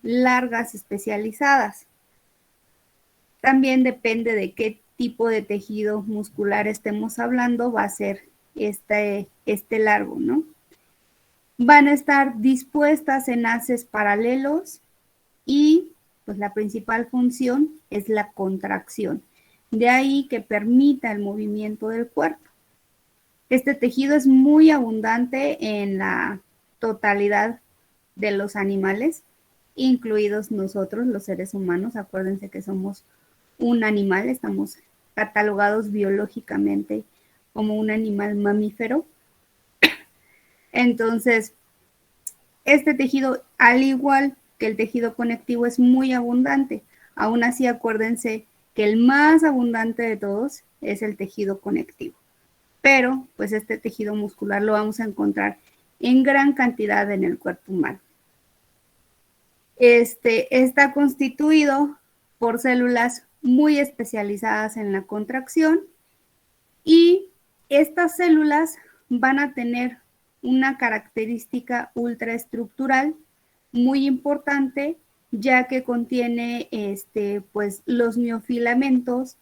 largas especializadas. También depende de qué tipo de tejido muscular estemos hablando, va a ser este largo, ¿no? Van a estar dispuestas en haces paralelos y pues la principal función es la contracción. De ahí que permita el movimiento del cuerpo. Este tejido es muy abundante en la totalidad de los animales, incluidos nosotros, los seres humanos. Acuérdense que somos un animal, estamos catalogados biológicamente como un animal mamífero. Entonces, este tejido, al igual que el tejido conectivo, es muy abundante. Aún así, acuérdense que el más abundante de todos es el tejido conectivo. Pero, pues este tejido muscular lo vamos a encontrar en gran cantidad en el cuerpo humano. Está constituido por células muy especializadas en la contracción y estas células van a tener una característica ultraestructural muy importante, ya que contiene pues, los miofilamentos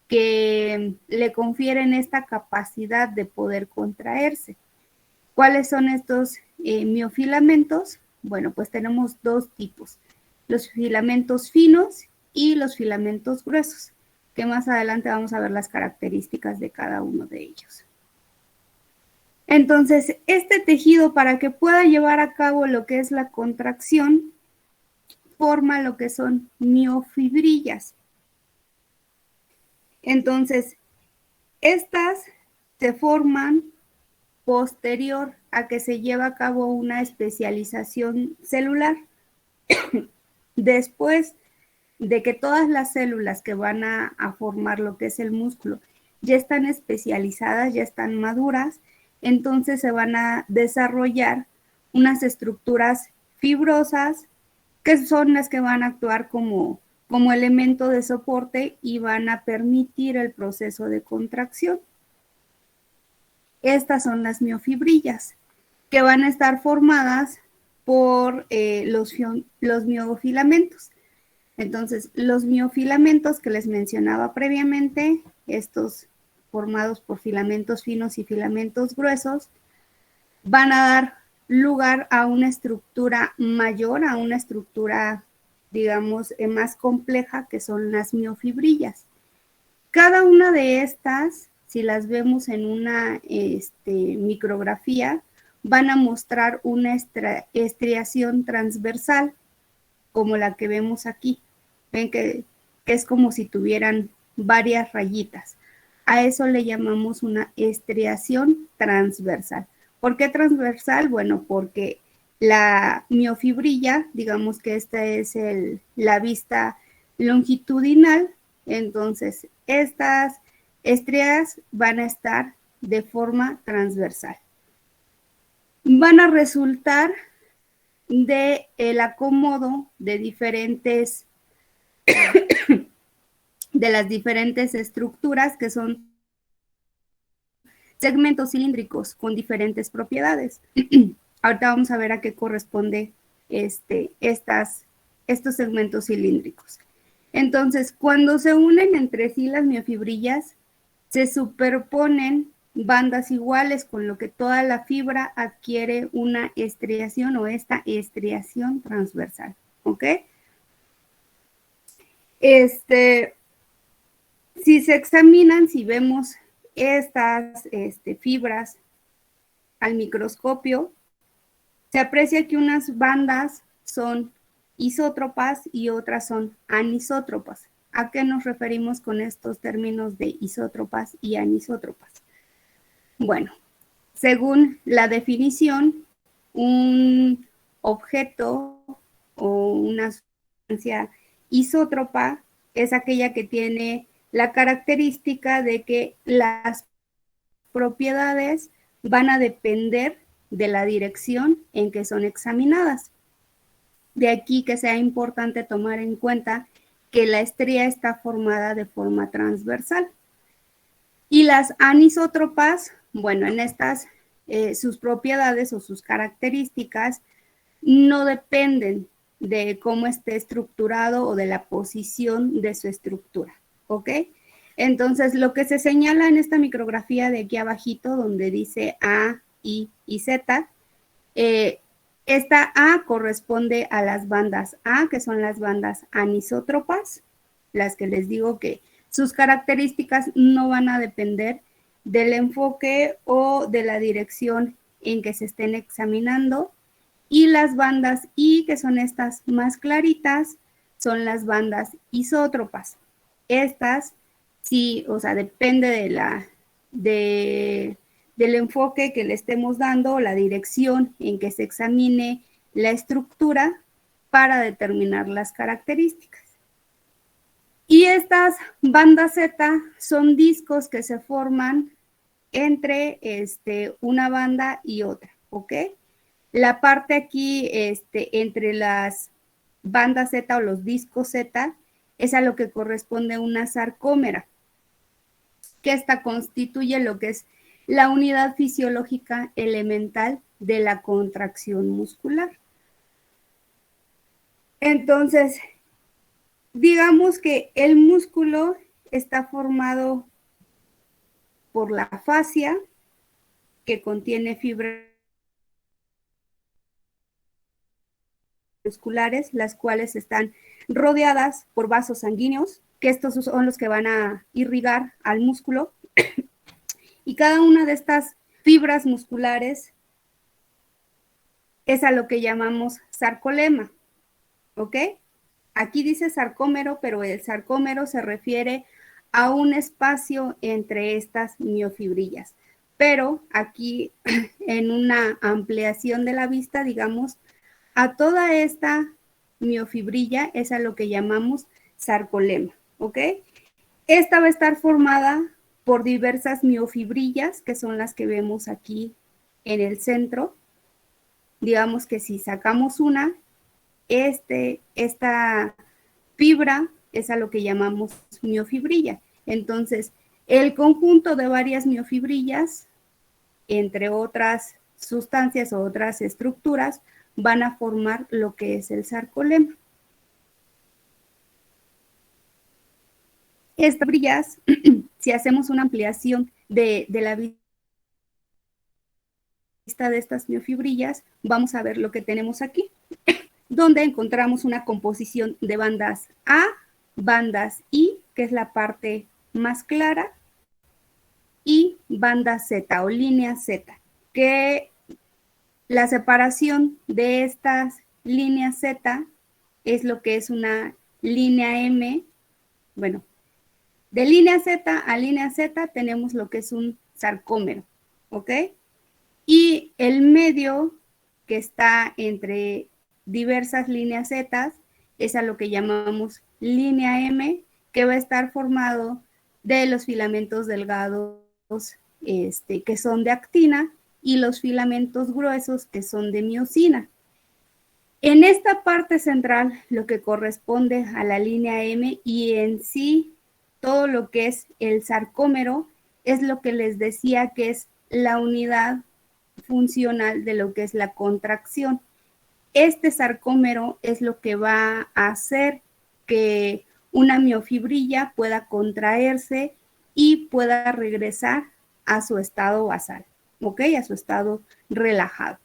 que le confieren esta capacidad de poder contraerse. ¿Cuáles son estos miofilamentos? Bueno, pues tenemos dos tipos, los filamentos finos y los filamentos gruesos, que más adelante vamos a ver las características de cada uno de ellos. Entonces, este tejido, para que pueda llevar a cabo lo que es la contracción, forma lo que son miofibrillas. Entonces, estas se forman posterior a que se lleva a cabo una especialización celular. Después de que todas las células que van a formar lo que es el músculo ya están especializadas, ya están maduras, entonces se van a desarrollar unas estructuras fibrosas que son las que van a actuar como elemento de soporte y van a permitir el proceso de contracción. Estas son las miofibrillas, que van a estar formadas por los miofilamentos. Entonces, los miofilamentos que les mencionaba previamente, estos formados por filamentos finos y filamentos gruesos, van a dar lugar a una estructura mayor, a una estructura, digamos, más compleja, que son las miofibrillas. Cada una de estas, si las vemos en una micrografía, van a mostrar una estriación transversal, como la que vemos aquí. Ven que es como si tuvieran varias rayitas. A eso le llamamos una estriación transversal. ¿Por qué transversal? Bueno, porque la miofibrilla, digamos que esta es la vista longitudinal, entonces estas estrias van a estar de forma transversal. Van a resultar de el acomodo de las diferentes estructuras, que son segmentos cilíndricos con diferentes propiedades. Ahorita vamos a ver a qué corresponde estos segmentos cilíndricos. Entonces, cuando se unen entre sí las miofibrillas, se superponen bandas iguales, con lo que toda la fibra adquiere una estriación o esta estriación transversal, ¿ok? Si se examinan, si vemos estas fibras al microscopio, se aprecia que unas bandas son isótropas y otras son anisótropas. ¿A qué nos referimos con estos términos de isótropas y anisótropas? Bueno, según la definición, un objeto o una sustancia isótropa es aquella que tiene la característica de que las propiedades van a depender de la dirección en que son examinadas. De aquí que sea importante tomar en cuenta que la estría está formada de forma transversal. Y las anisótropas, bueno, en estas sus propiedades o sus características no dependen de cómo esté estructurado o de la posición de su estructura, ¿ok? Entonces, lo que se señala en esta micrografía de aquí abajito, donde dice A, I y Z, esta A corresponde a las bandas A, que son las bandas anisótropas, las que les digo que sus características no van a depender del enfoque o de la dirección en que se estén examinando. Y las bandas I, que son estas más claritas, son las bandas isótropas. Estas sí, o sea, depende del enfoque que le estemos dando, la dirección en que se examine la estructura para determinar las características. Y estas bandas Z son discos que se forman entre una banda y otra, ¿ok? La parte aquí entre las bandas Z o los discos Z es a lo que corresponde una sarcómera, que esta constituye lo que es la unidad fisiológica elemental de la contracción muscular. Entonces, digamos que el músculo está formado por la fascia, que contiene fibras musculares, las cuales están rodeadas por vasos sanguíneos, que estos son los que van a irrigar al músculo. Y cada una de estas fibras musculares es a lo que llamamos sarcolema, ¿ok? Aquí dice sarcómero, pero el sarcómero se refiere a un espacio entre estas miofibrillas. Pero aquí, en una ampliación de la vista, digamos, a toda esta miofibrilla es a lo que llamamos sarcolema, ¿ok? Esta va a estar formada por diversas miofibrillas, que son las que vemos aquí en el centro. Digamos que si sacamos una, esta fibra es a lo que llamamos miofibrilla. Entonces, el conjunto de varias miofibrillas, entre otras sustancias o otras estructuras, van a formar lo que es el sarcolema. Estas brillas, si hacemos una ampliación de la vista de estas miofibrillas, vamos a ver lo que tenemos aquí, donde encontramos una composición de bandas A, bandas I, que es la parte más clara, y banda Z o línea Z, que la separación de estas líneas Z es lo que es una línea M. Bueno, de línea Z a línea Z tenemos lo que es un sarcómero, ¿ok? Y el medio que está entre diversas líneas Z es a lo que llamamos línea M, que va a estar formado de los filamentos delgados que son de actina y los filamentos gruesos que son de miosina. En esta parte central, lo que corresponde a la línea M y en sí todo lo que es el sarcómero es lo que les decía que es la unidad funcional de lo que es la contracción. Este sarcómero es lo que va a hacer que una miofibrilla pueda contraerse y pueda regresar a su estado basal, ¿ok? A su estado relajado.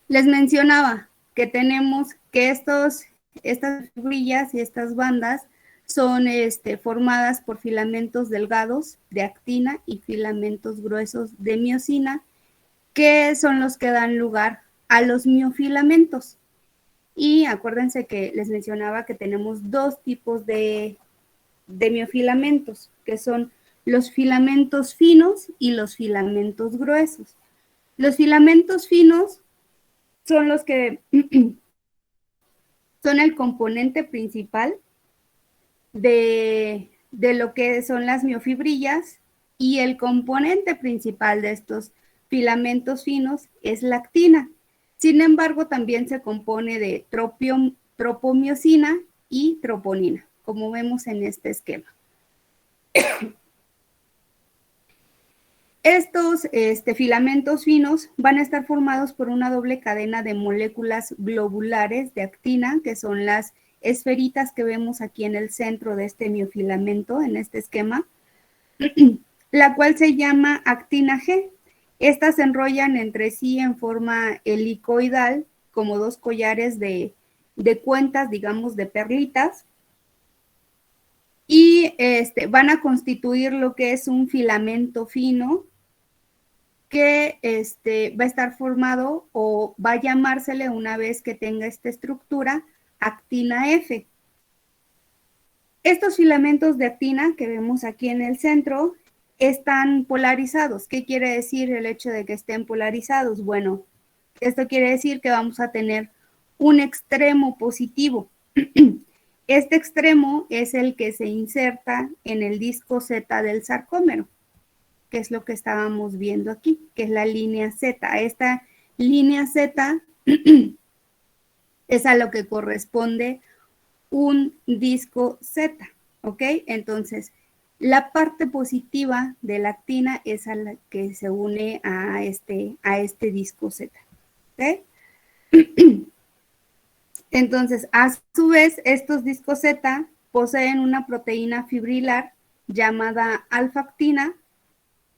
Les mencionaba que tenemos que estas fibrillas y estas bandas son formadas por filamentos delgados de actina y filamentos gruesos de miosina, que son los que dan lugar a los miofilamentos. Y acuérdense que les mencionaba que tenemos dos tipos de miofilamentos, que son los filamentos finos y los filamentos gruesos. Los filamentos finos son los que son el componente principal de lo que son las miofibrillas, y el componente principal de estos filamentos finos es la actina. Sin embargo, también se compone de tropomiosina y troponina, como vemos en este esquema. Estos filamentos finos van a estar formados por una doble cadena de moléculas globulares de actina, que son las esferitas que vemos aquí en el centro de este miofilamento, en este esquema, la cual se llama actina G. Estas se enrollan entre sí en forma helicoidal, como dos collares de cuentas, digamos, de perlitas, y van a constituir lo que es un filamento fino que va a estar formado o va a llamársele una vez que tenga esta estructura actina F. Estos filamentos de actina que vemos aquí en el centro están polarizados. ¿Qué quiere decir el hecho de que estén polarizados? Bueno, esto quiere decir que vamos a tener un extremo positivo. Este extremo es el que se inserta en el disco Z del sarcómero, que es lo que estábamos viendo aquí, que es la línea Z. Esta línea Z es a lo que corresponde un disco Z, ¿ok? Entonces, la parte positiva de la actina es a la que se une a este disco Z, ¿ok? Entonces, a su vez, estos discos Z poseen una proteína fibrilar llamada alfa-actina,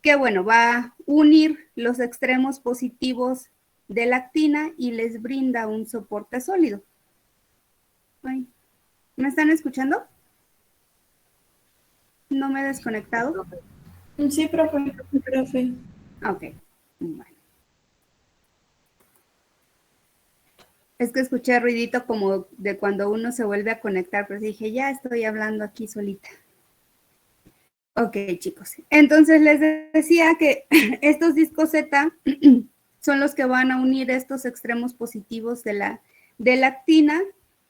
que, bueno, va a unir los extremos positivos de la actina y les brinda un soporte sólido. Ay, ¿me están escuchando? ¿No me he desconectado? Sí, profe. Ok, bueno. Es que escuché ruidito como de cuando uno se vuelve a conectar, pero dije, ya estoy hablando aquí solita. Ok, chicos. Entonces les decía que estos discos Z son los que van a unir estos extremos positivos de la actina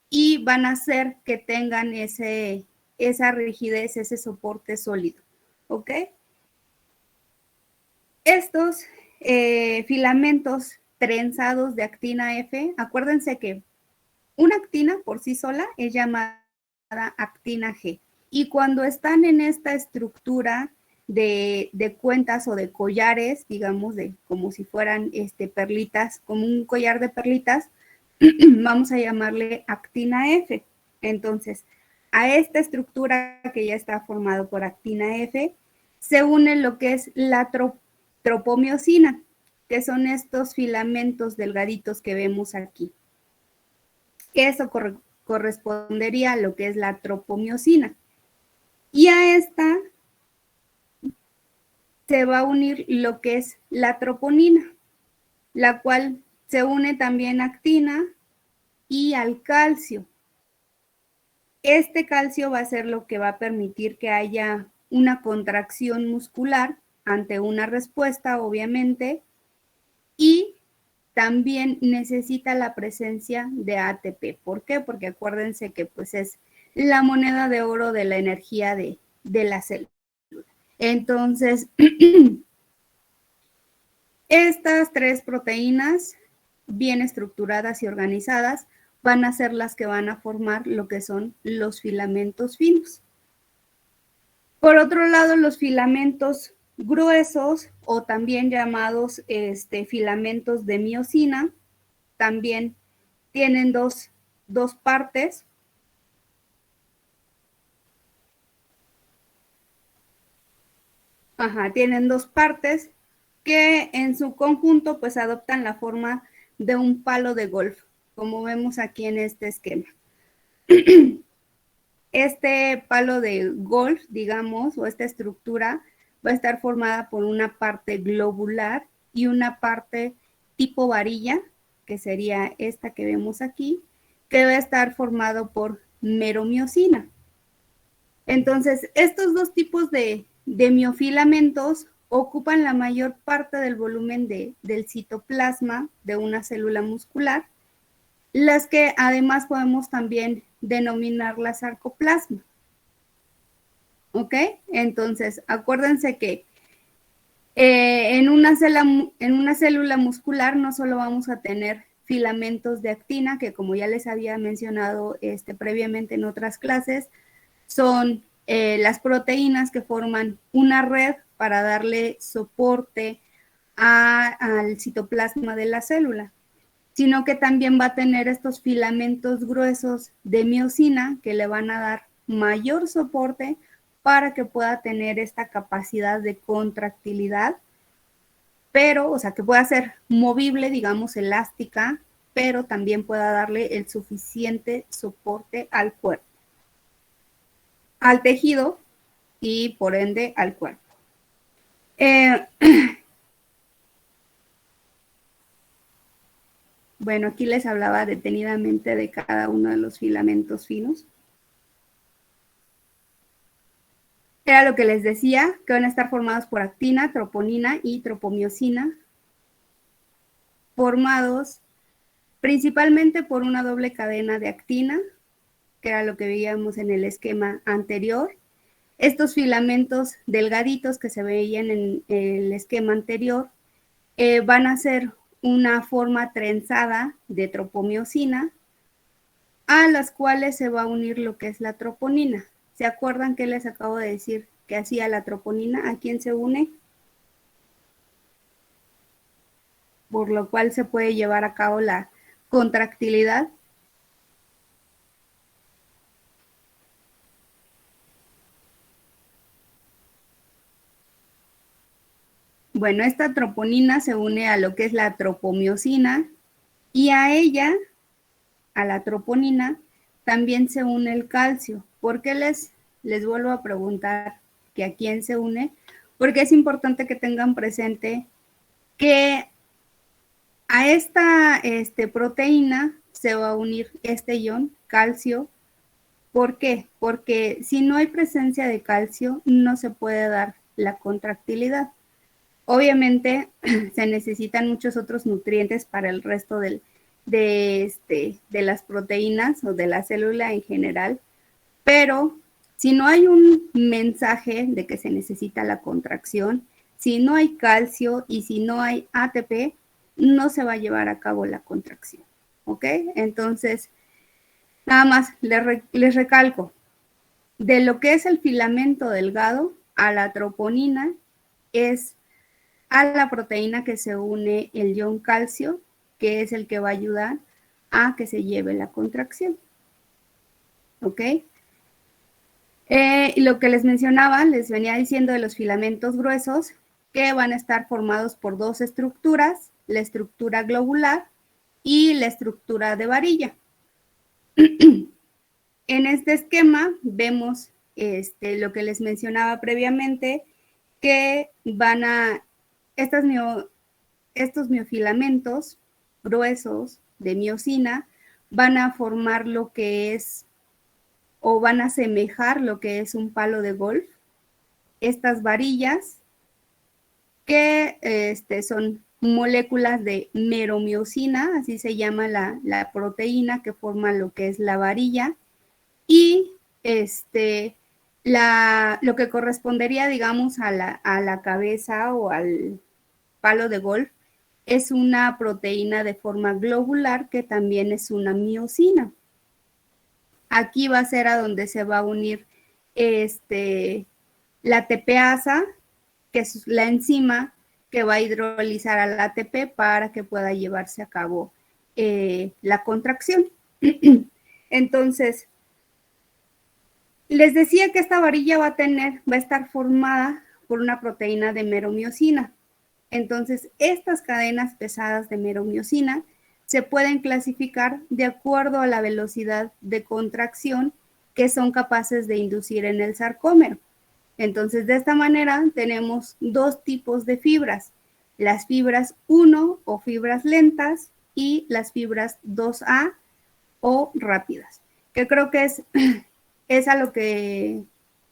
y van a hacer que tengan esa rigidez, ese soporte sólido. ¿Ok? Estos filamentos trenzados de actina F, acuérdense que una actina por sí sola es llamada actina G. Y cuando están en esta estructura de cuentas o de collares, digamos, como si fueran perlitas, como un collar de perlitas, vamos a llamarle actina F. Entonces, a esta estructura que ya está formado por actina F, se une lo que es la tropomiosina, que son estos filamentos delgaditos que vemos aquí. Eso correspondería a lo que es la tropomiosina. Y a esta se va a unir lo que es la troponina, la cual se une también a actina y al calcio. Este calcio va a ser lo que va a permitir que haya una contracción muscular ante una respuesta, obviamente, y también necesita la presencia de ATP. ¿Por qué? Porque acuérdense que pues es la moneda de oro de la energía de la célula. Entonces, estas tres proteínas bien estructuradas y organizadas van a ser las que van a formar lo que son los filamentos finos. Por otro lado, los filamentos gruesos o también llamados filamentos de miosina también tienen dos partes. Tienen dos partes que en su conjunto pues adoptan la forma de un palo de golf, como vemos aquí en este esquema. Este palo de golf, digamos, o esta estructura va a estar formada por una parte globular y una parte tipo varilla, que sería esta que vemos aquí, que va a estar formado por meromiosina. Entonces, estos dos tipos de miofilamentos ocupan la mayor parte del volumen del citoplasma de una célula muscular, las que además podemos también denominarla sarcoplasma. ¿Ok? Entonces, acuérdense que en una célula muscular no solo vamos a tener filamentos de actina, que como ya les había mencionado previamente en otras clases, son las proteínas que forman una red para darle soporte al citoplasma de la célula, sino que también va a tener estos filamentos gruesos de miosina que le van a dar mayor soporte para que pueda tener esta capacidad de contractilidad, pero, o sea, que pueda ser movible, digamos, elástica, pero también pueda darle el suficiente soporte al cuerpo, al tejido y por ende al cuerpo. Bueno, aquí les hablaba detenidamente de cada uno de los filamentos finos. Era lo que les decía, que van a estar formados por actina, troponina y tropomiosina, formados principalmente por una doble cadena de actina, que era lo que veíamos en el esquema anterior. Estos filamentos delgaditos que se veían en el esquema anterior van a ser una forma trenzada de tropomiosina, a las cuales se va a unir lo que es la troponina. ¿Se acuerdan que les acabo de decir que hacía la troponina? ¿A quién se une? Por lo cual se puede llevar a cabo la contractilidad. Bueno, esta troponina se une a lo que es la tropomiosina y a ella, a la troponina, también se une el calcio. ¿Por qué les vuelvo a preguntar que a quién se une? Porque es importante que tengan presente que a esta proteína se va a unir este ion, calcio. ¿Por qué? Porque si no hay presencia de calcio, no se puede dar la contractilidad. Obviamente se necesitan muchos otros nutrientes para el resto de las proteínas o de la célula en general, pero si no hay un mensaje de que se necesita la contracción, si no hay calcio y si no hay ATP, no se va a llevar a cabo la contracción, ¿ok? Entonces, nada más les recalco, de lo que es el filamento delgado a la troponina es a la proteína que se une el ion calcio, que es el que va a ayudar a que se lleve la contracción. ¿Ok? Lo que les mencionaba, les venía diciendo de los filamentos gruesos, que van a estar formados por dos estructuras, la estructura globular y la estructura de varilla. En este esquema vemos lo que les mencionaba previamente, que van a estos miofilamentos gruesos de miosina van a formar lo que es, o van a asemejar lo que es un palo de golf. Estas varillas, que son moléculas de meromiosina, así se llama la proteína que forma lo que es la varilla, y lo que correspondería, digamos, a la cabeza o al palo de golf, es una proteína de forma globular que también es una miosina. Aquí va a ser a donde se va a unir la tepeasa, que es la enzima que va a hidrolizar al ATP para que pueda llevarse a cabo la contracción. Entonces, les decía que esta varilla va a estar formada por una proteína de meromiosina. Entonces, estas cadenas pesadas de meromiosina se pueden clasificar de acuerdo a la velocidad de contracción que son capaces de inducir en el sarcómero. Entonces, de esta manera tenemos dos tipos de fibras, las fibras 1 o fibras lentas y las fibras 2A o rápidas, que creo que es a lo que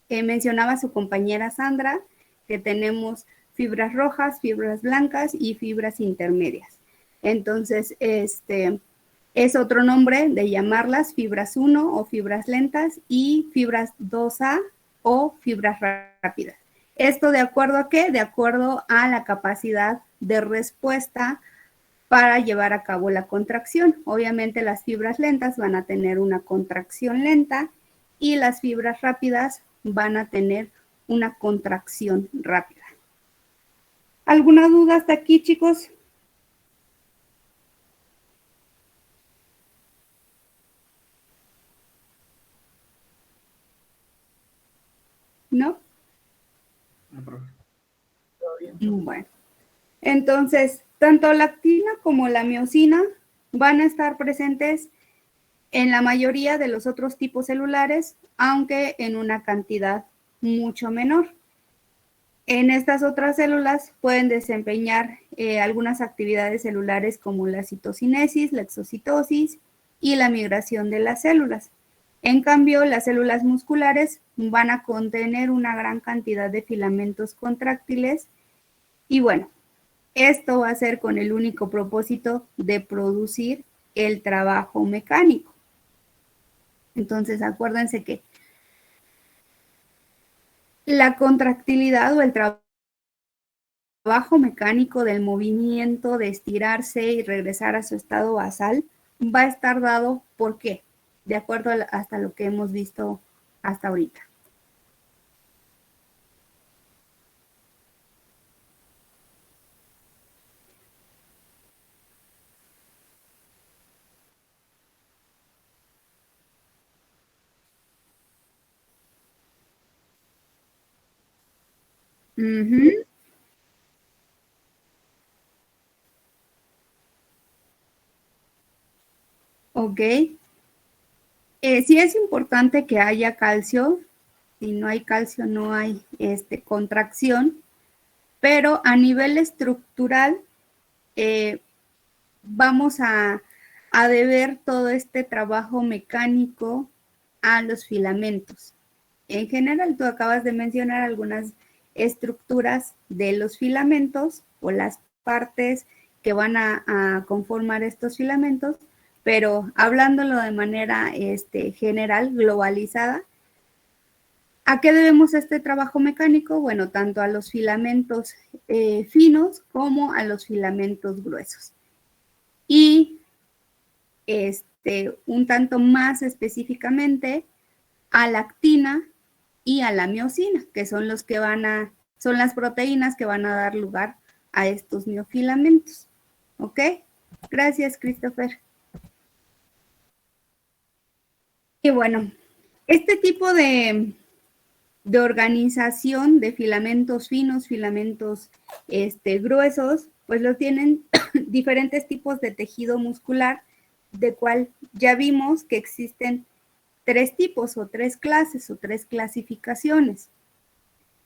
mencionaba su compañera Sandra, que tenemos fibras rojas, fibras blancas y fibras intermedias. Entonces, es otro nombre de llamarlas fibras 1 o fibras lentas y fibras 2A o fibras rápidas. ¿Esto de acuerdo a qué? De acuerdo a la capacidad de respuesta para llevar a cabo la contracción. Obviamente las fibras lentas van a tener una contracción lenta y las fibras rápidas van a tener una contracción rápida. ¿Alguna duda hasta aquí, chicos? ¿No? No, profe. Bueno, entonces, tanto la actina como la miosina van a estar presentes en la mayoría de los otros tipos celulares, aunque en una cantidad mucho menor. En estas otras células pueden desempeñar algunas actividades celulares como la citocinesis, la exocitosis y la migración de las células. En cambio, las células musculares van a contener una gran cantidad de filamentos contráctiles y bueno, esto va a ser con el único propósito de producir el trabajo mecánico. Entonces, acuérdense que la contractilidad o el trabajo mecánico del movimiento, de estirarse y regresar a su estado basal, va a estar dado por qué, de acuerdo hasta lo que hemos visto hasta ahorita. Uh-huh. Ok. Sí es importante que haya calcio. Si no hay calcio, no hay contracción. Pero a nivel estructural, vamos a deber todo este trabajo mecánico a los filamentos. En general, tú acabas de mencionar algunas estructuras de los filamentos o las partes que van a conformar estos filamentos, pero hablándolo de manera general, globalizada, ¿a qué debemos este trabajo mecánico? Bueno, tanto a los filamentos finos como a los filamentos gruesos. Y un tanto más específicamente a la actina y a la miosina, que son los que son las proteínas que van a dar lugar a estos miofilamentos. ¿Ok? Gracias, Christopher. Y bueno, este tipo de organización de filamentos finos, filamentos gruesos, pues lo tienen diferentes tipos de tejido muscular, de cual ya vimos que existen 3 tipos o 3 clases o 3 clasificaciones.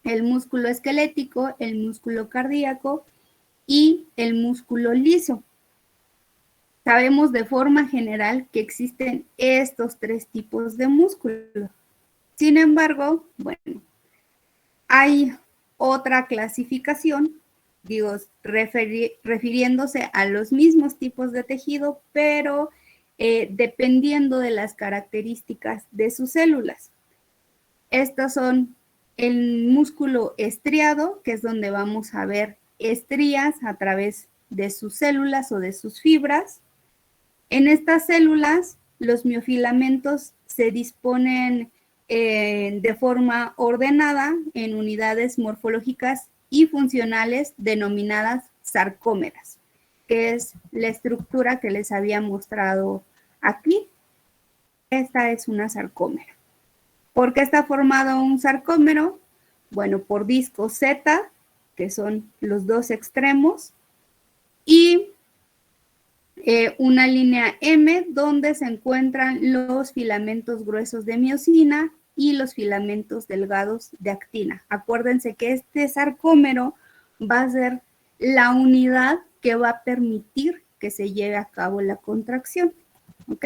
El músculo esquelético, el músculo cardíaco y el músculo liso. Sabemos de forma general que existen estos 3 tipos de músculo. Sin embargo, bueno, hay otra clasificación, digo, refiriéndose a los mismos tipos de tejido, pero dependiendo de las características de sus células. Estos son el músculo estriado, que es donde vamos a ver estrías a través de sus células o de sus fibras. En estas células, los miofilamentos se disponen de forma ordenada en unidades morfológicas y funcionales denominadas sarcómeras, que es la estructura que les había mostrado aquí. Esta es una sarcómera. ¿Por qué está formado un sarcómero? Bueno, por discos Z, que son los 2 extremos, y una línea M donde se encuentran los filamentos gruesos de miosina y los filamentos delgados de actina. Acuérdense que este sarcómero va a ser la unidad que va a permitir que se lleve a cabo la contracción. ¿Ok?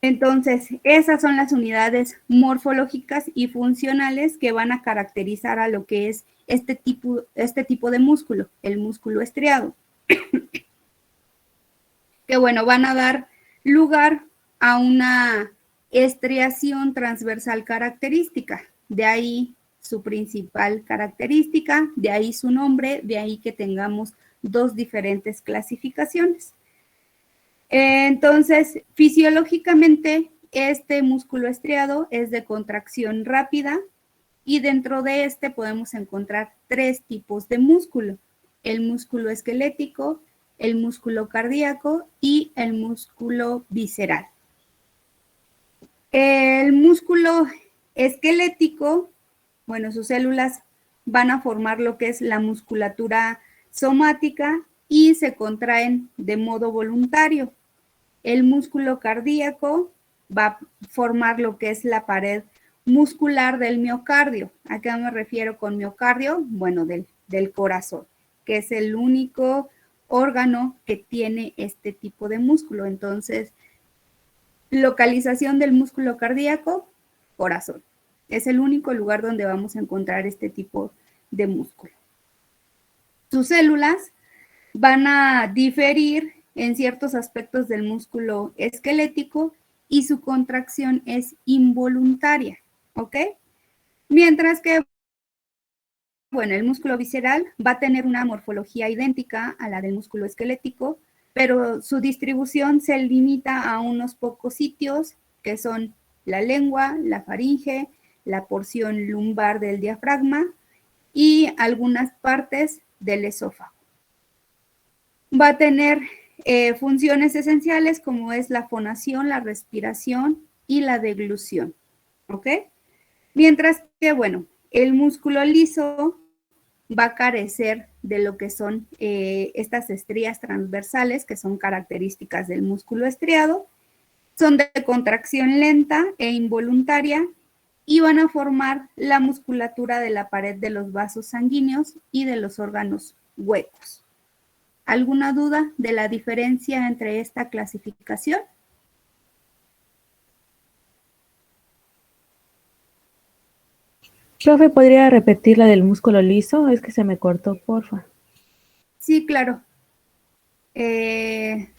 Entonces, esas son las unidades morfológicas y funcionales que van a caracterizar a lo que es este tipo de músculo, el músculo estriado. Que bueno, van a dar lugar a una estriación transversal característica. De ahí su principal característica, de ahí su nombre, de ahí que tengamos 2 diferentes clasificaciones. Entonces, fisiológicamente, este músculo estriado es de contracción rápida y dentro de este podemos encontrar 3 tipos de músculo: el músculo esquelético, el músculo cardíaco y el músculo visceral. El músculo esquelético, bueno, sus células van a formar lo que es la musculatura somática y se contraen de modo voluntario. El músculo cardíaco va a formar lo que es la pared muscular del miocardio. ¿A qué me refiero con miocardio? Bueno, del corazón, que es el único órgano que tiene este tipo de músculo. Entonces, localización del músculo cardíaco, corazón. Es el único lugar donde vamos a encontrar este tipo de músculo. Sus células van a diferir en ciertos aspectos del músculo esquelético y su contracción es involuntaria, ¿ok? Mientras que, bueno, el músculo visceral va a tener una morfología idéntica a la del músculo esquelético, pero su distribución se limita a unos pocos sitios, que son la lengua, la faringe, la porción lumbar del diafragma y algunas partes del esófago. Va a tener funciones esenciales como es la fonación, la respiración y la deglución, ¿ok? Mientras que, bueno, el músculo liso va a carecer de lo que son estas estrías transversales, que son características del músculo estriado, son de contracción lenta e involuntaria y van a formar la musculatura de la pared de los vasos sanguíneos y de los órganos huecos. ¿Alguna duda de la diferencia entre esta clasificación? Profe, ¿podría repetir la del músculo liso? Es que se me cortó, porfa. Sí, claro.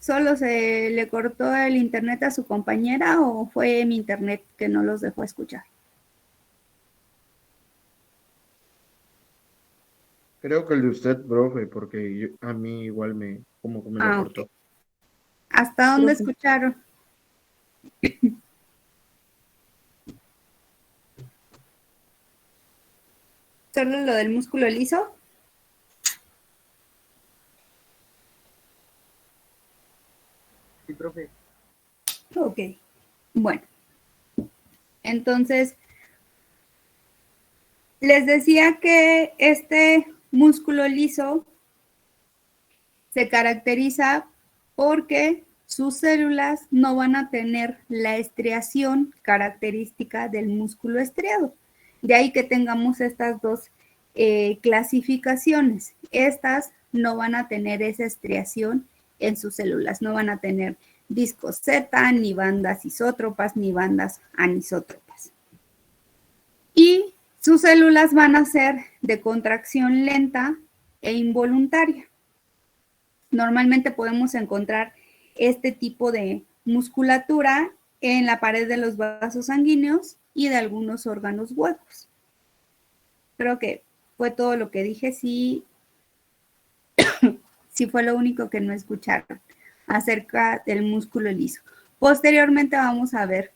¿Solo se le cortó el internet a su compañera o fue mi internet que no los dejó escuchar? Creo que el de usted, profe, porque a mí igual como que me lo cortó. Ok. ¿Hasta dónde Profe. escucharon? ¿Solo lo del músculo liso? Sí, profe. Ok. Bueno. Entonces, les decía que este músculo liso se caracteriza porque sus células no van a tener la estriación característica del músculo estriado. De ahí que tengamos estas dos clasificaciones. Estas no van a tener esa estriación en sus células, no van a tener discos Z, ni bandas isótropas, ni bandas anisótropas. Y sus células van a ser de contracción lenta e involuntaria. Normalmente podemos encontrar este tipo de musculatura en la pared de los vasos sanguíneos y de algunos órganos huecos. Creo que fue todo lo que dije, sí, sí fue lo único que no escucharon acerca del músculo liso. Posteriormente vamos a ver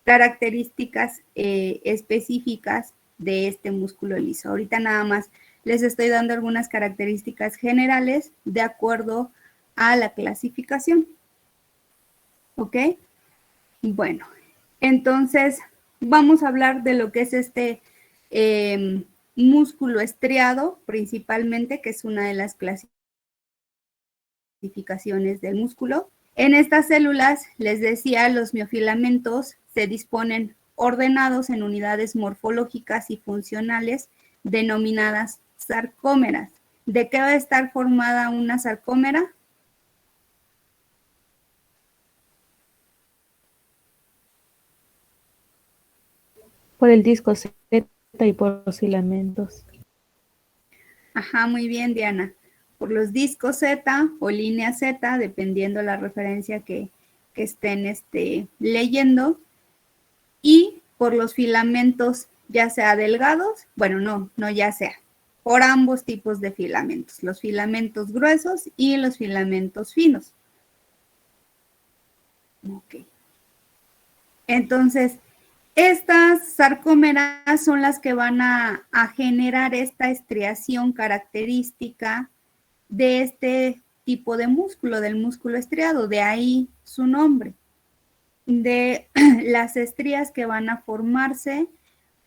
características específicas de este músculo liso. Ahorita nada más les estoy dando algunas características generales de acuerdo a la clasificación. ¿Ok? Bueno, entonces vamos a hablar de lo que es este músculo estriado, principalmente, que es una de las clasificaciones del músculo. En estas células, les decía, los miofilamentos se disponen ordenados en unidades morfológicas y funcionales denominadas sarcómeras. ¿De qué va a estar formada una sarcómera? Por el disco Z y por los filamentos. Ajá, muy bien, Diana. Por los discos Z o línea Z, dependiendo la referencia que estén leyendo, y por los filamentos, ya sea delgados, bueno, no ya sea, por ambos tipos de filamentos, los filamentos gruesos y los filamentos finos. Ok. Entonces, Estas sarcómeras son las que van a generar esta estriación característica de este tipo de músculo, del músculo estriado, de ahí su nombre, de las estrías que van a formarse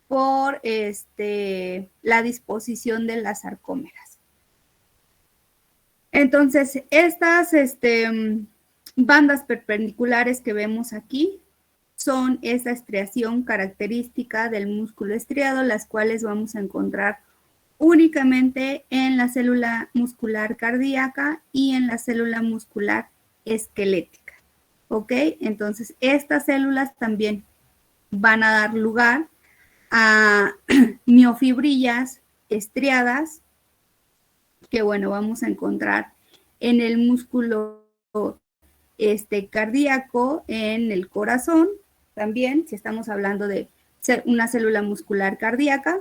por la disposición de las sarcómeras. Entonces, estas bandas perpendiculares que vemos aquí son esa estriación característica del músculo estriado, las cuales vamos a encontrar únicamente en la célula muscular cardíaca y en la célula muscular esquelética. ¿Ok? Entonces, estas células también van a dar lugar a miofibrillas estriadas, que bueno, vamos a encontrar en el músculo cardíaco, en el corazón, también, si estamos hablando de una célula muscular cardíaca,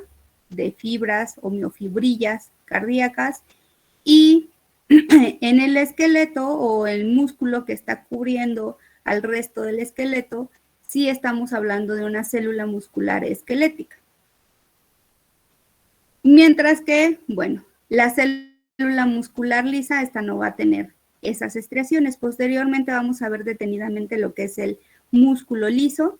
de fibras o miofibrillas cardíacas, y en el esqueleto o el músculo que está cubriendo al resto del esqueleto, sí estamos hablando de una célula muscular esquelética. Mientras que, bueno, la célula muscular lisa, esta no va a tener esas estriaciones. Posteriormente vamos a ver detenidamente lo que es el músculo liso,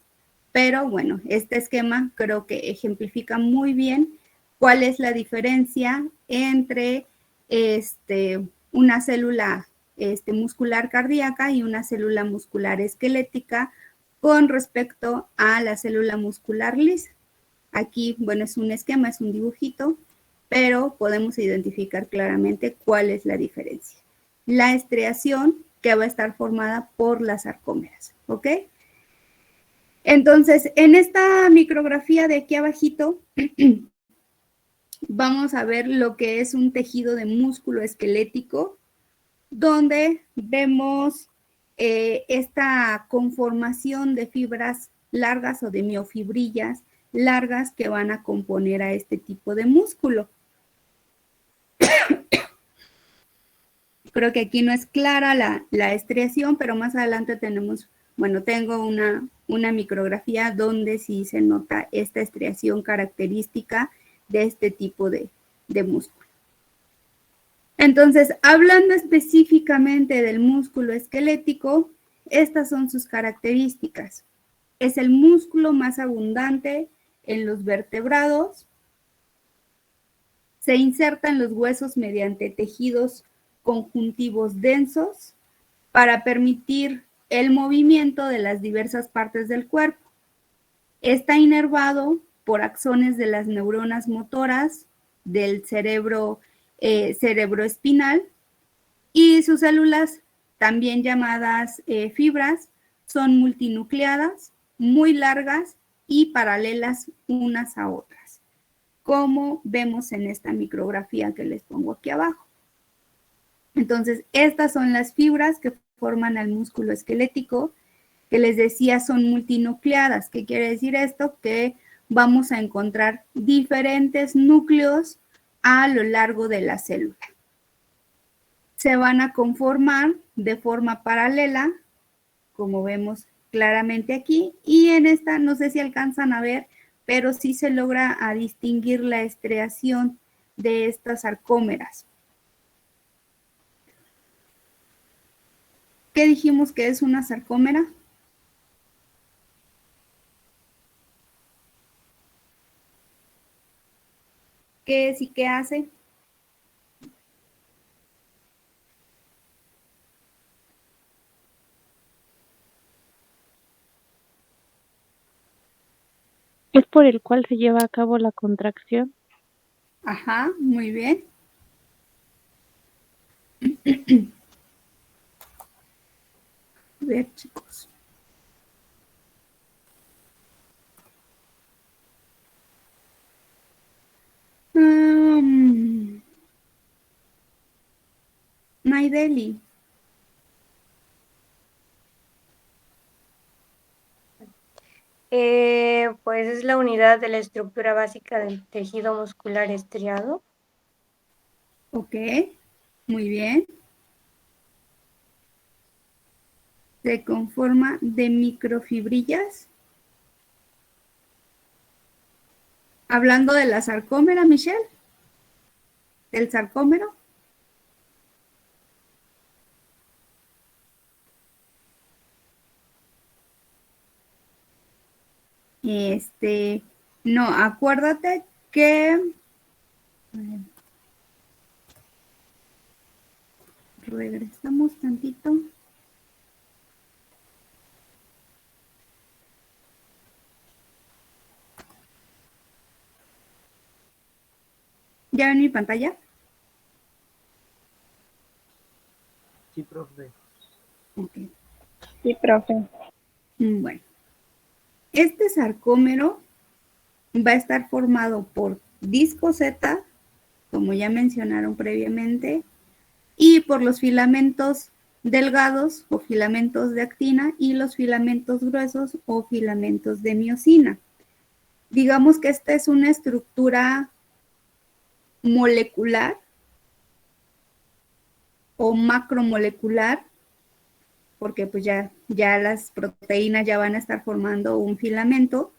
pero bueno, este esquema creo que ejemplifica muy bien cuál es la diferencia entre una célula muscular cardíaca y una célula muscular esquelética con respecto a la célula muscular lisa. Aquí, bueno, es un esquema, es un dibujito, pero podemos identificar claramente cuál es la diferencia. La estriación que va a estar formada por las sarcómeras, ¿ok? Entonces, en esta micrografía de aquí abajito, vamos a ver lo que es un tejido de músculo esquelético, donde vemos esta conformación de fibras largas o de miofibrillas largas que van a componer a este tipo de músculo. Creo que aquí no es clara la estriación, pero más adelante tenemos, bueno, tengo una micrografía donde sí se nota esta estriación característica de este tipo de músculo. Entonces, hablando específicamente del músculo esquelético, estas son sus características. Es el músculo más abundante en los vertebrados. Se inserta en los huesos mediante tejidos conjuntivos densos para permitir el movimiento de las diversas partes del cuerpo. Está inervado por axones de las neuronas motoras del cerebro cerebroespinal, y sus células, también llamadas fibras, son multinucleadas, muy largas y paralelas unas a otras, como vemos en esta micrografía que les pongo aquí abajo. Entonces, estas son las fibras que forman al músculo esquelético, que les decía son multinucleadas. ¿Qué quiere decir esto? Que vamos a encontrar diferentes núcleos a lo largo de la célula. Se van a conformar de forma paralela, como vemos claramente aquí, y en esta no sé si alcanzan a ver, pero sí se logra a distinguir la estriación de estas sarcómeras. ¿Qué dijimos que es una sarcómera? ¿Qué es y qué hace? Es por el cual se lleva a cabo la contracción. Ajá, muy bien. A ver, chicos. Maideli. Pues es la unidad de la estructura básica del tejido muscular estriado. Ok, muy bien. Se conforma de microfibrillas. Hablando de la sarcómera, Michelle, del sarcómero. No, acuérdate que, a ver, regresamos tantito. ¿Ya ven mi pantalla? Sí, profe. Ok. Sí, profe. Bueno, este sarcómero va a estar formado por disco Z, como ya mencionaron previamente, y por los filamentos delgados o filamentos de actina y los filamentos gruesos o filamentos de miosina. Digamos que esta es una estructura molecular o macromolecular, porque pues ya las proteínas ya van a estar formando un filamento.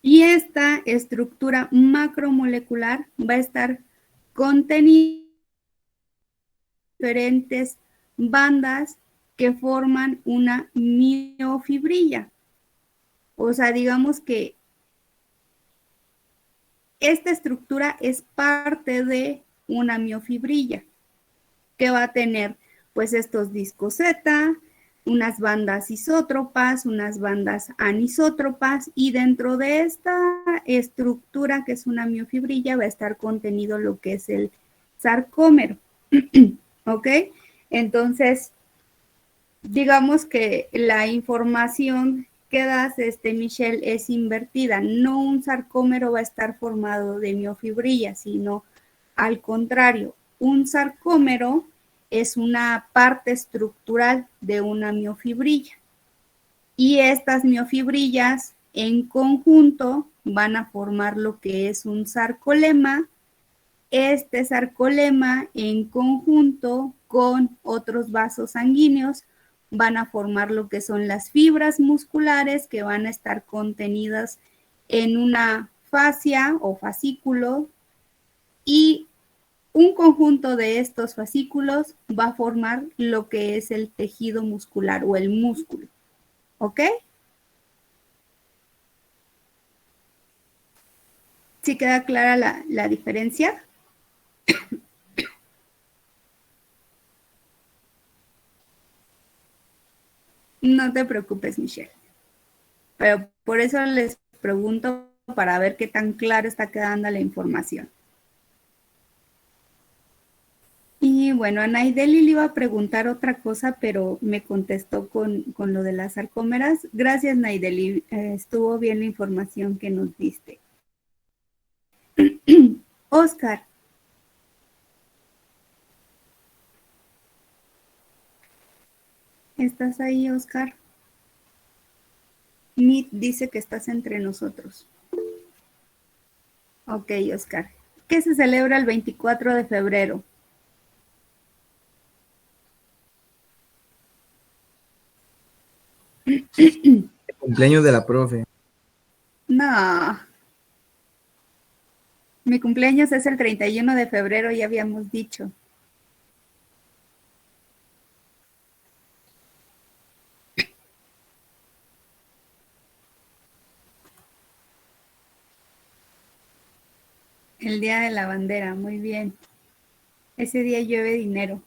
Y esta estructura macromolecular va a estar contenida en diferentes bandas que forman una miofibrilla. O sea, digamos que esta estructura es parte de una miofibrilla que va a tener pues estos discos Z, unas bandas isótropas, unas bandas anisótropas, y dentro de esta estructura que es una miofibrilla va a estar contenido lo que es el sarcómero. ¿Ok? Entonces, digamos que la información que das, Michelle, es invertida. No un sarcómero va a estar formado de miofibrilla, sino al contrario, un sarcómero es una parte estructural de una miofibrilla. Y estas miofibrillas en conjunto van a formar lo que es un sarcolema. Este sarcolema en conjunto con otros vasos sanguíneos van a formar lo que son las fibras musculares que van a estar contenidas en una fascia o fascículo, y un conjunto de estos fascículos va a formar lo que es el tejido muscular o el músculo. ¿Ok? ¿Sí queda clara la diferencia? No te preocupes, Michelle. Pero por eso les pregunto para ver qué tan clara está quedando la información. Y bueno, a Naideli le iba a preguntar otra cosa, pero me contestó con lo de las sarcómeras. Gracias, Naideli. Estuvo bien la información que nos diste. Oscar. ¿Estás ahí, Oscar? Meet dice que estás entre nosotros. Ok, Oscar. ¿Qué se celebra el 24 de febrero? El cumpleaños de la profe. No. Mi cumpleaños es el 31 de febrero, ya habíamos dicho. El día de la bandera, muy bien. Ese día llueve dinero.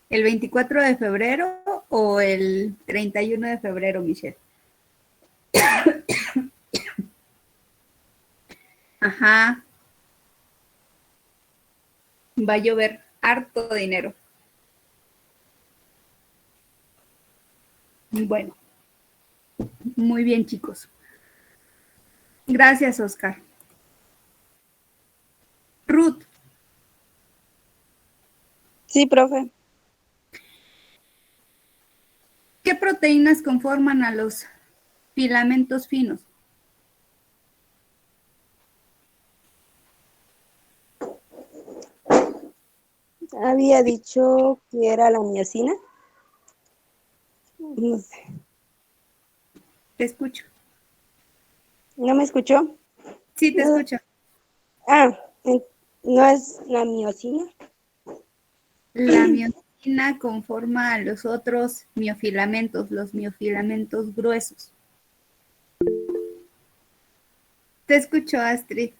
¿El 24 de febrero o el 31 de febrero, Michelle? Ajá. Va a llover harto dinero. Bueno. Muy bien, chicos. Gracias, Oscar. Ruth. Sí, profe. ¿Qué proteínas conforman a los filamentos finos? Había dicho que era la miosina. No sé. Te escucho. ¿No me escuchó? Sí, te escucho. Ah, ¿no es la miocina? La miosina conforma a los otros miofilamentos, los miofilamentos gruesos. Te escucho, Astrid.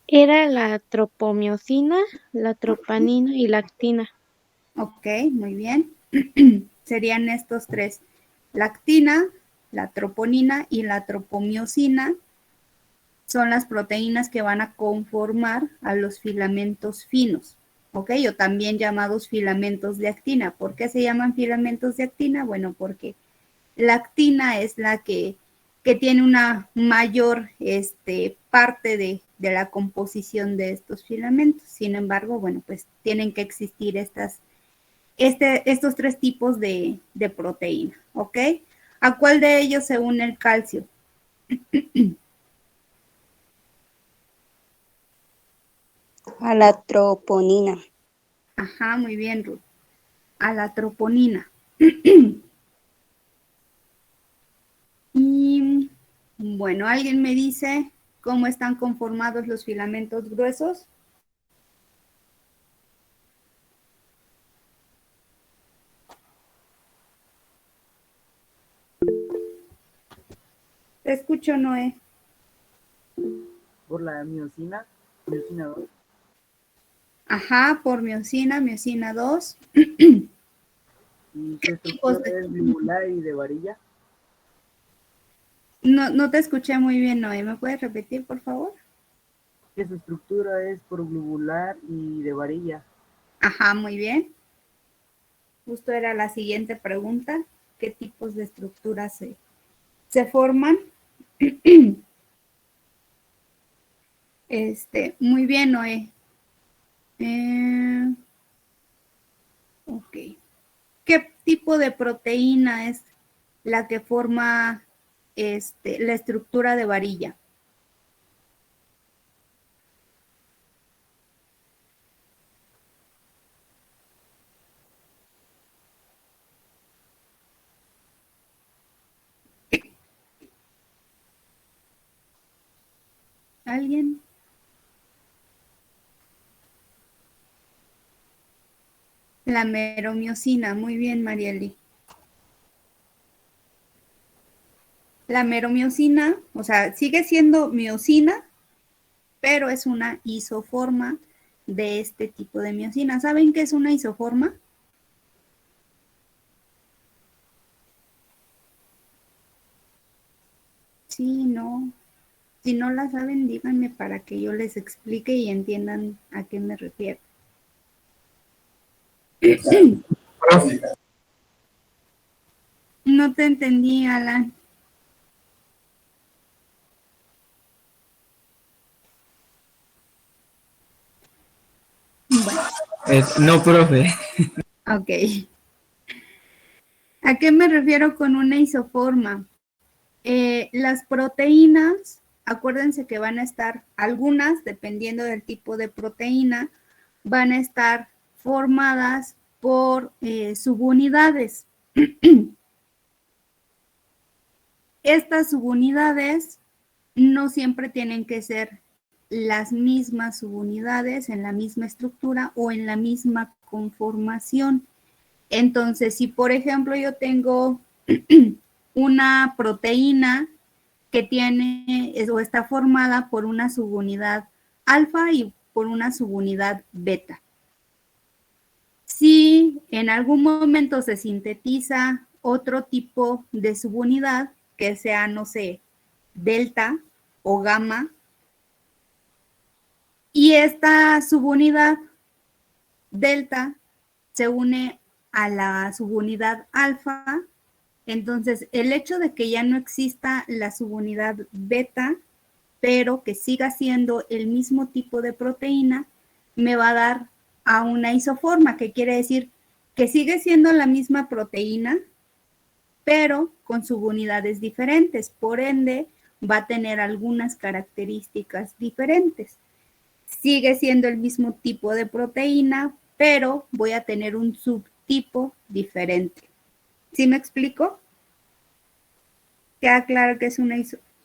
Era la tropomiosina, la tropanina y la actina. Ok, muy bien. Serían estos tres. La actina, la troponina y la tropomiosina son las proteínas que van a conformar a los filamentos finos, ¿ok? O también llamados filamentos de actina. ¿Por qué se llaman filamentos de actina? Bueno, porque la actina es la que tiene una mayor parte de la composición de estos filamentos. Sin embargo, bueno, pues tienen que existir estos tres tipos de proteína, ¿ok? ¿A cuál de ellos se une el calcio? A la troponina. Ajá, muy bien, Ruth. A la troponina. Y bueno, ¿alguien me dice cómo están conformados los filamentos gruesos? Te escucho, Noé. Por la miocina, miocina 2. Ajá, por miocina, miocina 2. ¿Y su ¿Qué tipos estructura es globular y de varilla? No te escuché muy bien, Noé. ¿Me puedes repetir, por favor? Que su estructura es por globular y de varilla. Ajá, muy bien. Justo era la siguiente pregunta. ¿Qué tipos de estructuras se forman? Muy bien, Noé. Ok. ¿Qué tipo de proteína es la que forma la estructura de varilla? ¿Alguien? La meromiocina. Muy bien, Marieli. La meromiocina, o sea, sigue siendo miocina, pero es una isoforma de este tipo de miocina. ¿Saben qué es una isoforma? Sí, no. Si no la saben, díganme para que yo les explique y entiendan a qué me refiero. No te entendí, Alan. Bueno, No, profe. ok. ¿A qué me refiero con una isoforma? Las proteínas, acuérdense que van a estar, algunas, dependiendo del tipo de proteína, van a estar formadas por subunidades. Estas subunidades no siempre tienen que ser las mismas subunidades en la misma estructura o en la misma conformación. Entonces, si por ejemplo yo tengo una proteína que tiene o está formada por una subunidad alfa y por una subunidad beta. Si en algún momento se sintetiza otro tipo de subunidad, que sea, no sé, delta o gamma, y esta subunidad delta se une a la subunidad alfa, entonces el hecho de que ya no exista la subunidad beta, pero que siga siendo el mismo tipo de proteína, me va a dar a una isoforma, que quiere decir que sigue siendo la misma proteína, pero con subunidades diferentes. Por ende, va a tener algunas características diferentes. Sigue siendo el mismo tipo de proteína, pero voy a tener un subtipo diferente. ¿Sí me explico? Queda claro que es una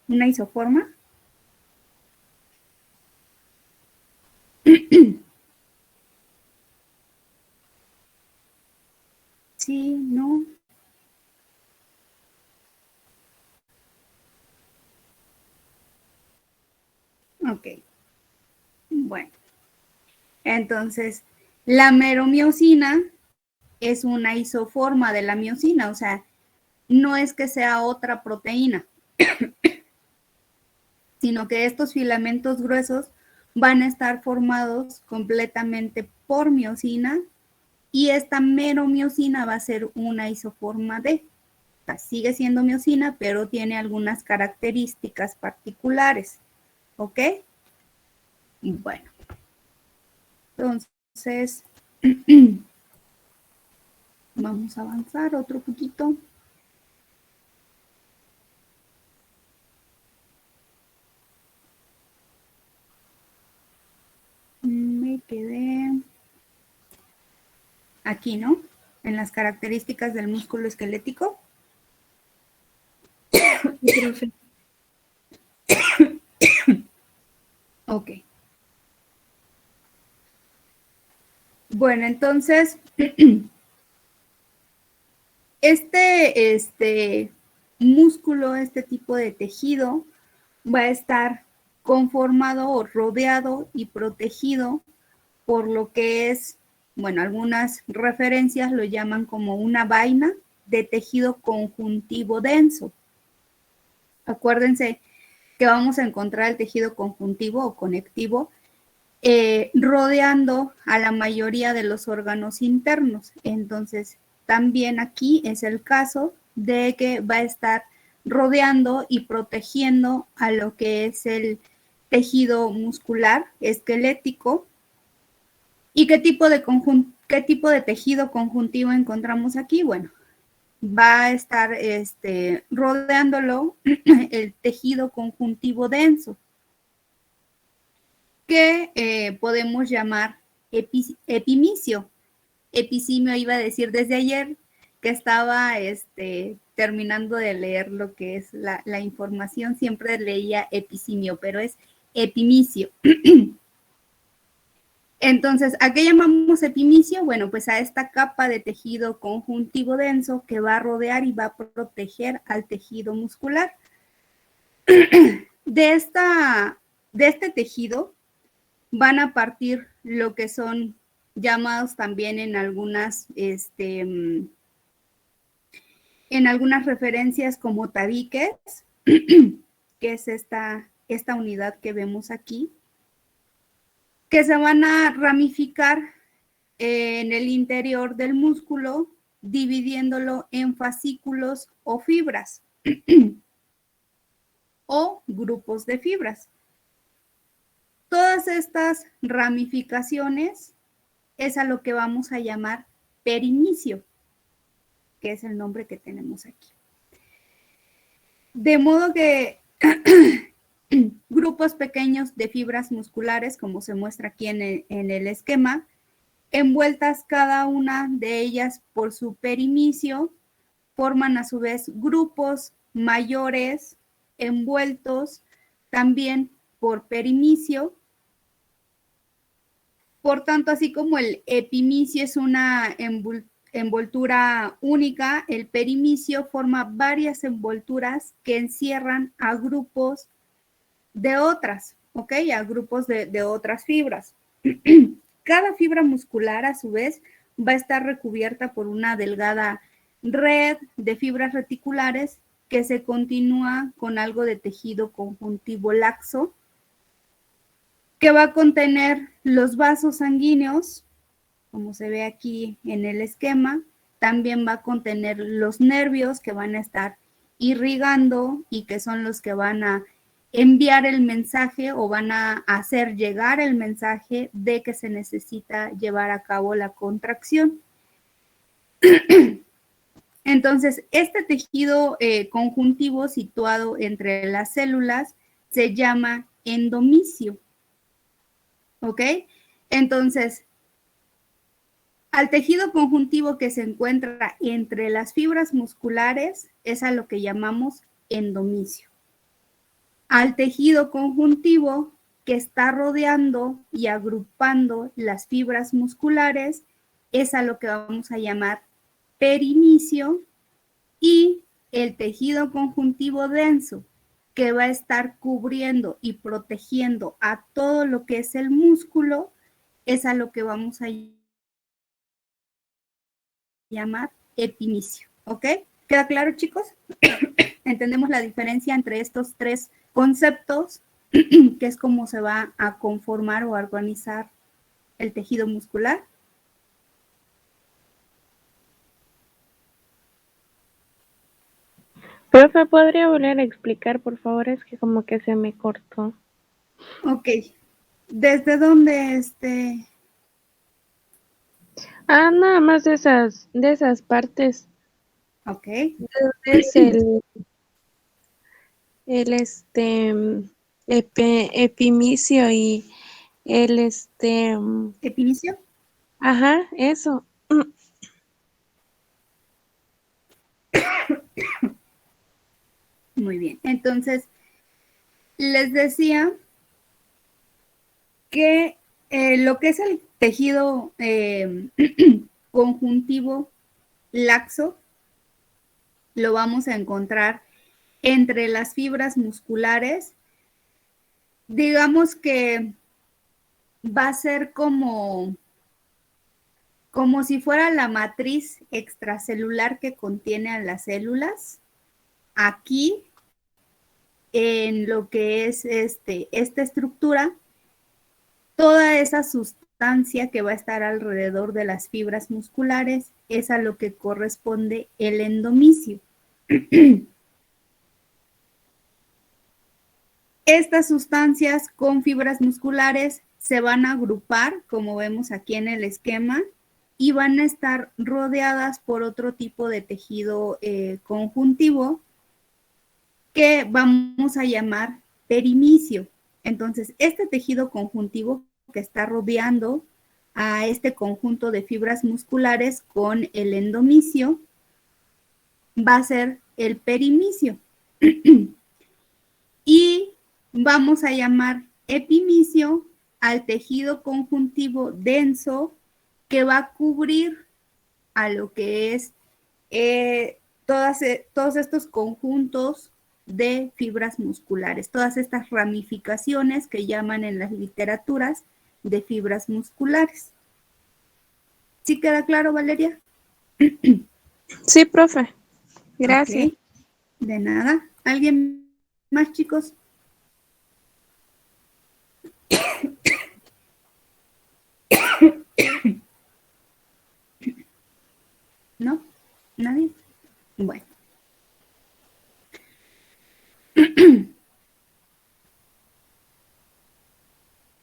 una isoforma. Sí, no. Ok. Bueno. Entonces, la meromiosina es una isoforma de la miosina, o sea, no es que sea otra proteína, sino que estos filamentos gruesos van a estar formados completamente por miosina y esta meromiosina va a ser una isoforma de. O sea, sigue siendo miosina, pero tiene algunas características particulares. ¿Ok? Bueno, entonces vamos a avanzar otro poquito. Me quedé aquí, ¿no? En las características del músculo esquelético. Ok. Bueno, entonces, este músculo, este tipo de tejido, va a estar conformado o rodeado y protegido por lo que es, bueno, algunas referencias lo llaman como una vaina de tejido conjuntivo denso. Acuérdense que vamos a encontrar el tejido conjuntivo o conectivo rodeando a la mayoría de los órganos internos. Entonces, también aquí es el caso de que va a estar rodeando y protegiendo a lo que es el tejido muscular esquelético. ¿Y qué tipo de tejido conjuntivo encontramos aquí? Bueno, va a estar rodeándolo el tejido conjuntivo denso, que podemos llamar epimisio. Episimio iba a decir desde ayer que estaba terminando de leer lo que es la información, siempre leía episimio, pero es epimisio. Entonces, ¿a qué llamamos epimisio? Bueno, pues a esta capa de tejido conjuntivo denso que va a rodear y va a proteger al tejido muscular. De este tejido van a partir lo que son llamados también en algunas referencias como tabiques, que es esta unidad que vemos aquí, que se van a ramificar en el interior del músculo, dividiéndolo en fascículos o fibras o grupos de fibras. Todas estas ramificaciones es a lo que vamos a llamar perimisio, que es el nombre que tenemos aquí. De modo que grupos pequeños de fibras musculares, como se muestra aquí en el esquema, envueltas cada una de ellas por su perimisio, forman a su vez grupos mayores envueltos también por perimisio. Por tanto, así como el epimisio es una envoltura única, el perimisio forma varias envolturas que encierran a grupos de otras, ¿ok? A grupos de otras fibras. Cada fibra muscular, a su vez, va a estar recubierta por una delgada red de fibras reticulares que se continúa con algo de tejido conjuntivo laxo, que va a contener los vasos sanguíneos, como se ve aquí en el esquema. También va a contener los nervios que van a estar irrigando y que son los que van a enviar el mensaje o van a hacer llegar el mensaje de que se necesita llevar a cabo la contracción. Entonces, este tejido conjuntivo situado entre las células se llama endomisio. ¿Ok? Entonces, al tejido conjuntivo que se encuentra entre las fibras musculares es a lo que llamamos endomisio. al tejido conjuntivo que está rodeando y agrupando las fibras musculares, es a lo que vamos a llamar perinecio, y el tejido conjuntivo denso que va a estar cubriendo y protegiendo a todo lo que es el músculo, es a lo que vamos a llamar epinicio, ¿ok? ¿Queda claro, chicos? ¿Entendemos la diferencia entre estos tres conceptos, que es cómo se va a conformar o a organizar el tejido muscular? Profe, ¿podría volver a explicar, por favor? Es que como que se me cortó. Ok. ¿Desde dónde Nada más de esas partes. Ok. Es el epimicio y el ¿Epinicio? ajá, eso. Muy bien. Entonces, les decía que lo que es el tejido conjuntivo laxo lo vamos a encontrar entre las fibras musculares. Digamos que va a ser como si fuera la matriz extracelular que contiene a las células. Aquí, en lo que es esta estructura, toda esa sustancia que va a estar alrededor de las fibras musculares es a lo que corresponde el endomisio. Estas sustancias con fibras musculares se van a agrupar, como vemos aquí en el esquema, y van a estar rodeadas por otro tipo de tejido conjuntivo que vamos a llamar perinecio. Entonces, este tejido conjuntivo que está rodeando a este conjunto de fibras musculares con el endomisio va a ser el perinecio. Y vamos a llamar epimicio al tejido conjuntivo denso que va a cubrir a lo que es todos estos conjuntos de fibras musculares, todas estas ramificaciones que llaman en las literaturas de fibras musculares. ¿Sí queda claro, Valeria? Sí, profe. Gracias. Okay. De nada. ¿Alguien más, chicos? ¿No? ¿Nadie? Bueno.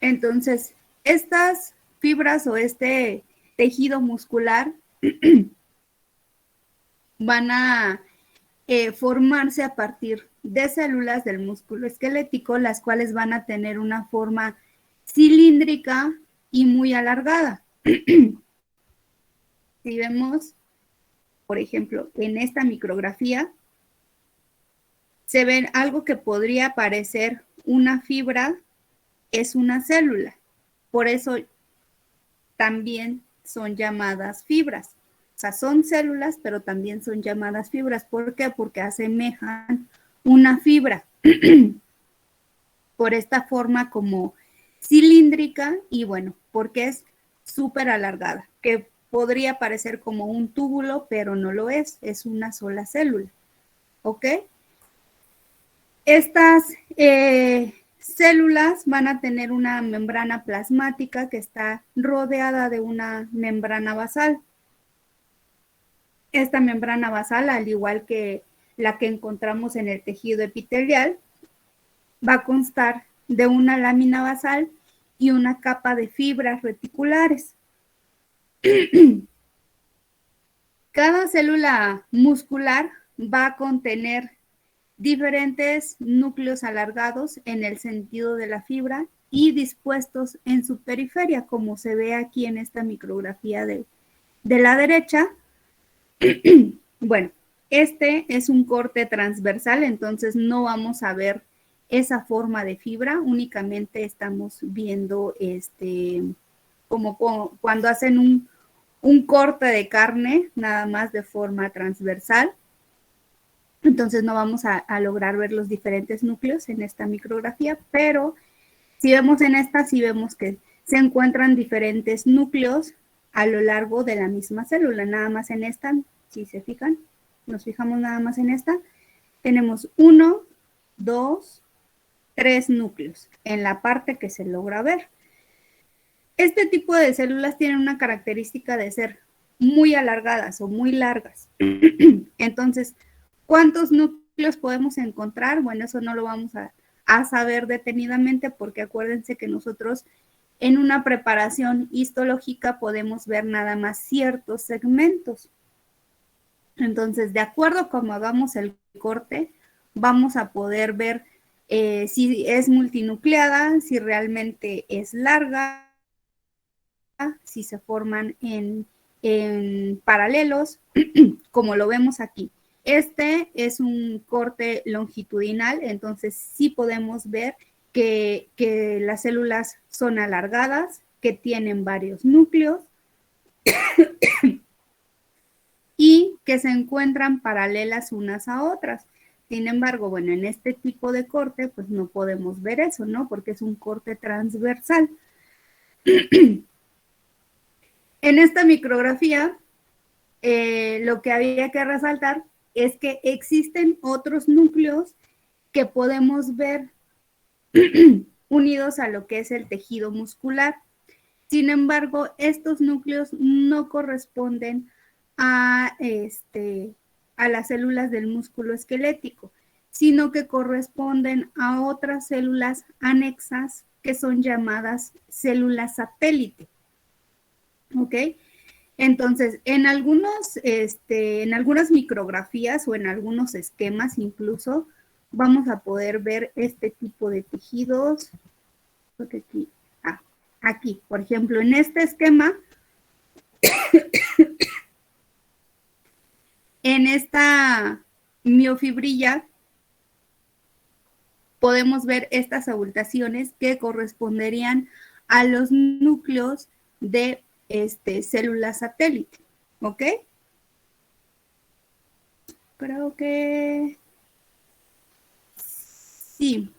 Entonces, estas fibras o este tejido muscular van a formarse a partir de células del músculo esquelético, las cuales van a tener una forma cilíndrica y muy alargada. Si vemos, por ejemplo, en esta micrografía, se ven algo que podría parecer una fibra, es una célula. Por eso también son llamadas fibras. O sea, son células, pero también son llamadas fibras. ¿Por qué? Porque asemejan una fibra por esta forma como cilíndrica y bueno, porque es súper alargada, que podría parecer como un túbulo, pero no lo es una sola célula. ¿Ok? Estas células van a tener una membrana plasmática que está rodeada de una membrana basal. Esta membrana basal, al igual que la que encontramos en el tejido epitelial, va a constar de una lámina basal y una capa de fibras reticulares. Cada célula muscular va a contener diferentes núcleos alargados en el sentido de la fibra y dispuestos en su periferia, como se ve aquí en esta micrografía de la derecha. Bueno, este es un corte transversal, entonces no vamos a ver esa forma de fibra, únicamente estamos viendo como cuando hacen un corte de carne, nada más de forma transversal. Entonces no vamos a lograr ver los diferentes núcleos en esta micrografía, pero si vemos en esta, sí vemos que se encuentran diferentes núcleos a lo largo de la misma célula. Nada más en esta, si se fijan, nos fijamos nada más en esta, tenemos 1, 2, 3 núcleos en la parte que se logra ver. Este tipo de células tienen una característica de ser muy alargadas o muy largas. Entonces, ¿cuántos núcleos podemos encontrar? Bueno, eso no lo vamos a saber detenidamente porque acuérdense que nosotros en una preparación histológica podemos ver nada más ciertos segmentos. Entonces, de acuerdo a cómo hagamos el corte, vamos a poder ver si es multinucleada, si realmente es larga, si se forman en paralelos, como lo vemos aquí. Este es un corte longitudinal, entonces sí podemos ver que las células son alargadas, que tienen varios núcleos y que se encuentran paralelas unas a otras. Sin embargo, bueno, en este tipo de corte, pues no podemos ver eso, ¿no? Porque es un corte transversal. En esta micrografía, lo que había que resaltar es que existen otros núcleos que podemos ver unidos a lo que es el tejido muscular. Sin embargo, estos núcleos no corresponden a las células del músculo esquelético, sino que corresponden a otras células anexas que son llamadas células satélite. ¿Ok? Entonces, en algunas micrografías o en algunos esquemas incluso, vamos a poder ver este tipo de tejidos. Aquí, por ejemplo, en este esquema, en esta miofibrilla, podemos ver estas abultaciones que corresponderían a los núcleos de células satélite, ¿ok? Creo que sí.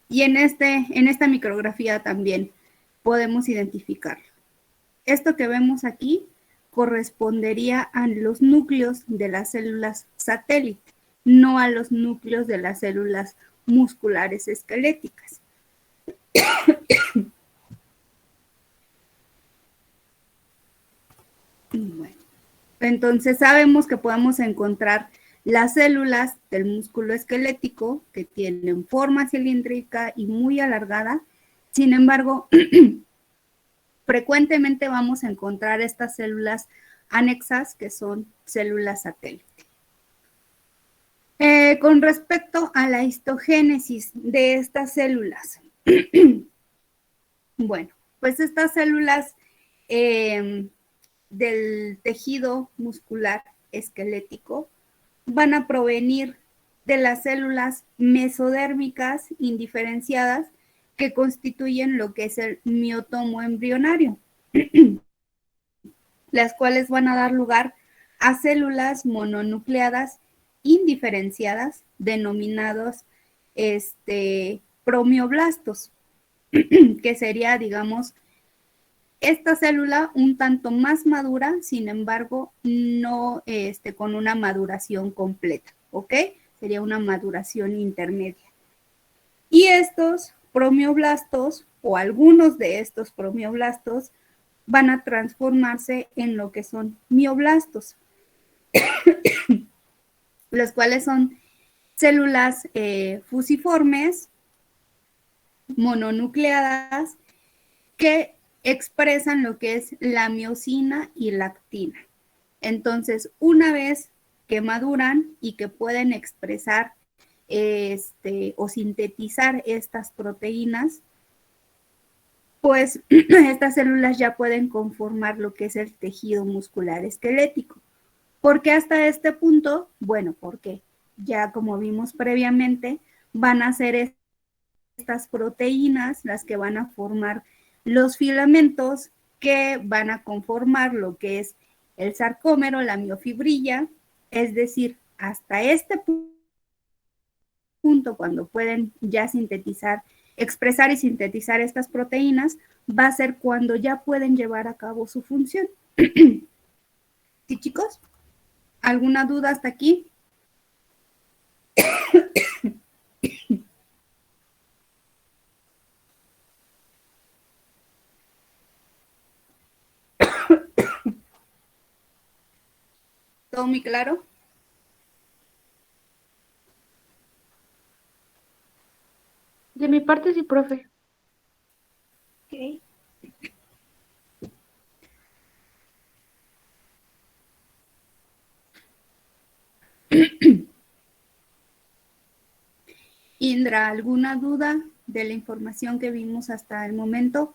Y en esta micrografía también podemos identificarlo. Esto que vemos aquí correspondería a los núcleos de las células satélite, no a los núcleos de las células musculares esqueléticas. Bueno, entonces sabemos que podemos encontrar las células del músculo esquelético que tienen forma cilíndrica y muy alargada. Sin embargo, frecuentemente vamos a encontrar estas células anexas que son células satélite. Con respecto a la histogénesis de estas células, bueno, pues estas células del tejido muscular esquelético van a provenir de las células mesodérmicas indiferenciadas que constituyen lo que es el miotomo embrionario, las cuales van a dar lugar a células mononucleadas indiferenciadas denominados promioblastos, que sería, digamos, esta célula un tanto más madura, sin embargo, no con una maduración completa, ¿ok? Sería una maduración intermedia. Y estos promioblastos, o algunos de estos promioblastos, van a transformarse en lo que son mioblastos, los cuales son células fusiformes, mononucleadas, que expresan lo que es la miosina y la actina. Entonces, una vez que maduran y que pueden expresar o sintetizar estas proteínas, pues estas células ya pueden conformar lo que es el tejido muscular esquelético. ¿Por qué hasta este punto? Bueno, porque ya como vimos previamente, van a ser estas proteínas las que van a formar los filamentos que van a conformar lo que es el sarcómero, la miofibrilla, es decir, hasta este punto, cuando pueden ya sintetizar, expresar y sintetizar estas proteínas, va a ser cuando ya pueden llevar a cabo su función. ¿Sí, chicos? ¿Alguna duda hasta aquí? ¿Todo muy claro? De mi parte sí, profe. Ok. Indra, ¿alguna duda de la información que vimos hasta el momento?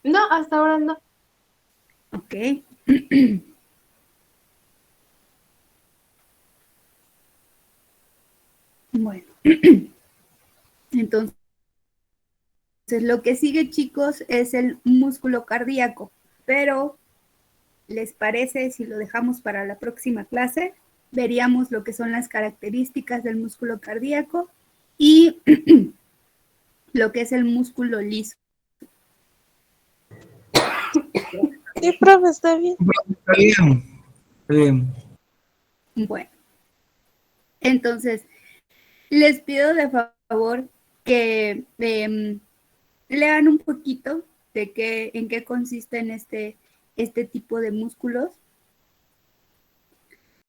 No, hasta ahora no. Ok. Bueno, entonces lo que sigue, chicos, es el músculo cardíaco, pero ¿les parece si lo dejamos para la próxima clase? Veríamos lo que son las características del músculo cardíaco y lo que es el músculo liso. Sí, profe, está bien. Está bien. Está bien. Bueno, entonces les pido de favor que lean un poquito de en qué consisten este tipo de músculos